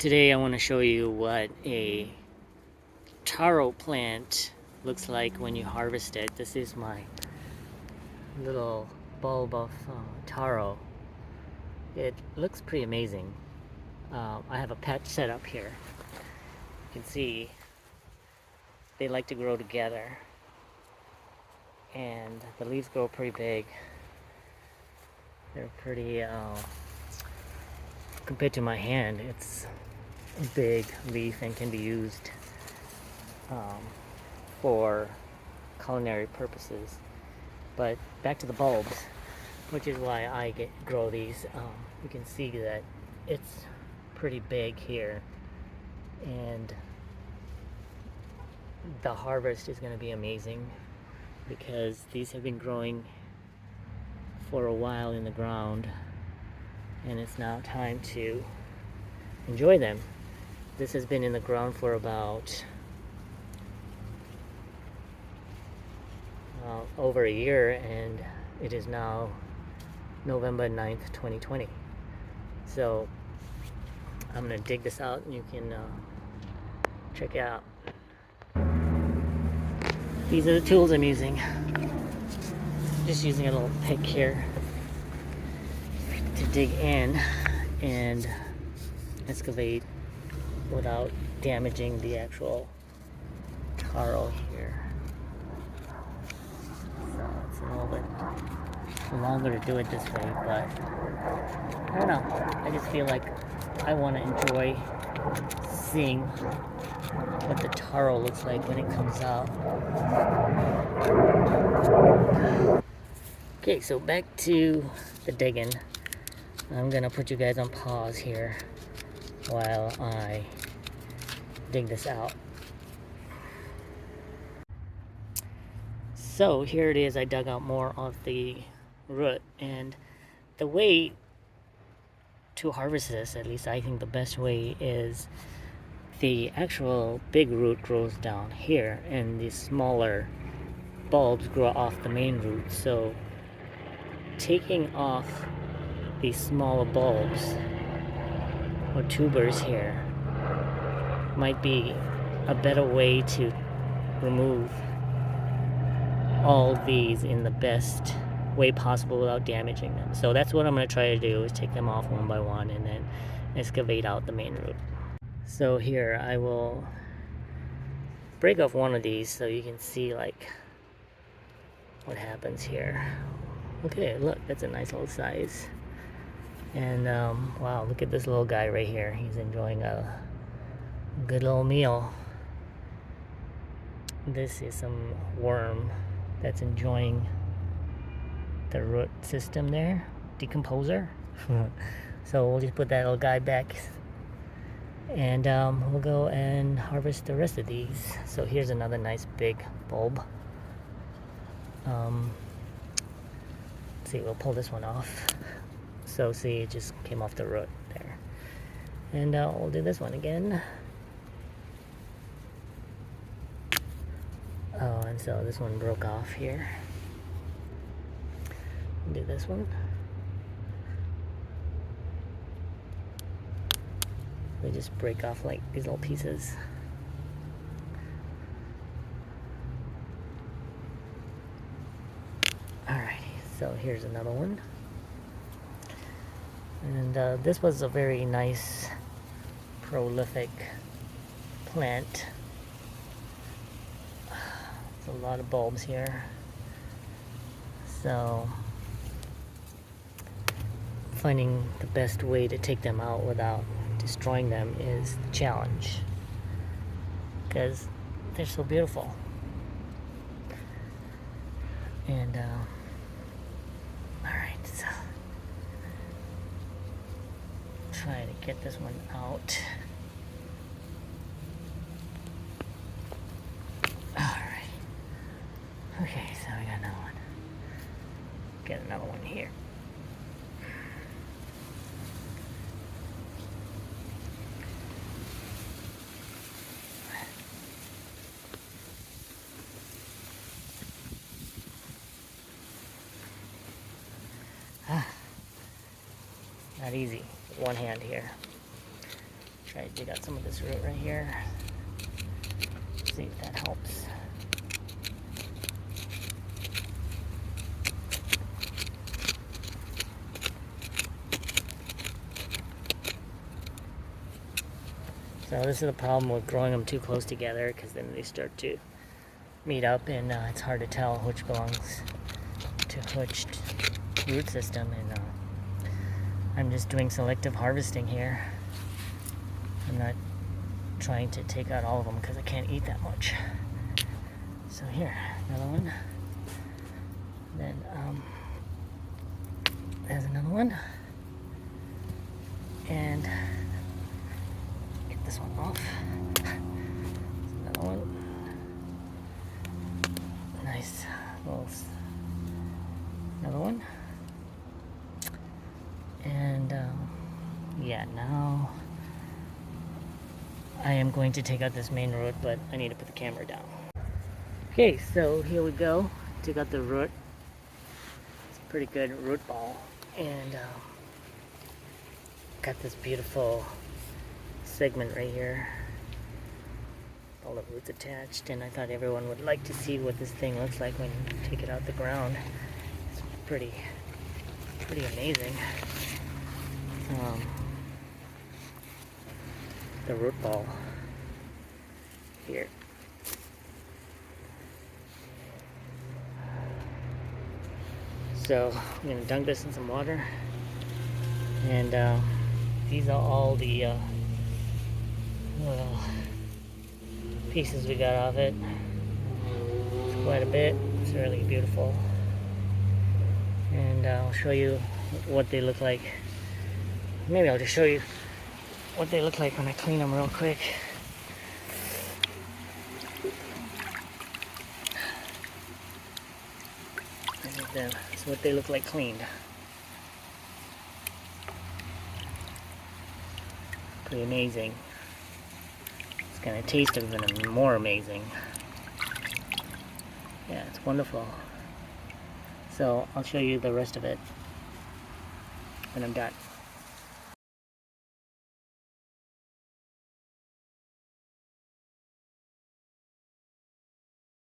Today I want to show you what a taro plant looks like when you harvest it. This is my little bulb of taro. It looks pretty amazing. I have a patch set up here. You can see they like to grow together, and the leaves grow pretty big. They're pretty, compared to my hand, it's a big leaf and can be used for culinary purposes. But back to the bulbs, which is why I grow these. You can see that it's pretty big here, and the harvest is going to be amazing because these have been growing for a while in the ground, and it's now time to enjoy them. This has been in the ground for about over a year, and it is now November 9th, 2020. So I'm gonna dig this out and you can check it out. These are the tools I'm using. Just using a little pick here to dig in and excavate without damaging the actual taro here. So it's a little bit longer to do it this way, but I don't know. I just feel like I want to enjoy seeing what the taro looks like when it comes out. Okay, so back to the digging. I'm gonna put you guys on pause here while I dig this out. So here it is. I dug out more of the root, and the way to harvest this, at least I think the best way, is the actual big root grows down here and the smaller bulbs grow off the main root. So taking off these smaller bulbs or tubers here might be a better way to remove all these in the best way possible without damaging them. So that's what I'm going to try to do, is take them off one by one and then excavate out the main root. So here I will break off one of these so you can see like what happens here. Okay, look, that's a nice little size. And wow, look at this little guy right here. He's enjoying a good little meal. This is some worm that's enjoying the root system there, decomposer. So we'll just put that little guy back, and we'll go and harvest the rest of these. So here's another nice big bulb. Let's see, we'll pull this one off. So see, it just came off the root there. And we'll do this one again. Oh, and so this one broke off here. Do this one. They just break off like these little pieces. Alrighty, so here's another one. And this was a very nice, prolific plant. There's a lot of bulbs here. So finding the best way to take them out without destroying them is the challenge, because they're so beautiful. And alright, so try to get this one out. Alright. Okay, so I got another one. Get another one here. Not easy with one hand here. Try to dig out some of this root right here. See if that helps. So this is the problem with growing them too close together, because then they start to meet up, and it's hard to tell which belongs to which root system. And I'm just doing selective harvesting here. I'm not trying to take out all of them because I can't eat that much. So here, another one. Then there's another one. And get this one off. There's another one. Nice little, another one. And yeah, now I am going to take out this main root, but I need to put the camera down. Okay, so here we go. Took out the root. It's a pretty good root ball, and got this beautiful segment right here. All the roots attached, and I thought everyone would like to see what this thing looks like when you take it out the ground. It's pretty amazing. The root ball here. So I'm going to dunk this in some water, and these are all the pieces we got off it. It's quite a bit. It's really beautiful, and I'll show you what they look like. Maybe I'll just show you what they look like when I clean them real quick. That's what they look like cleaned. Pretty amazing. It's gonna taste even more amazing. Yeah, it's wonderful. So I'll show you the rest of it when I'm done.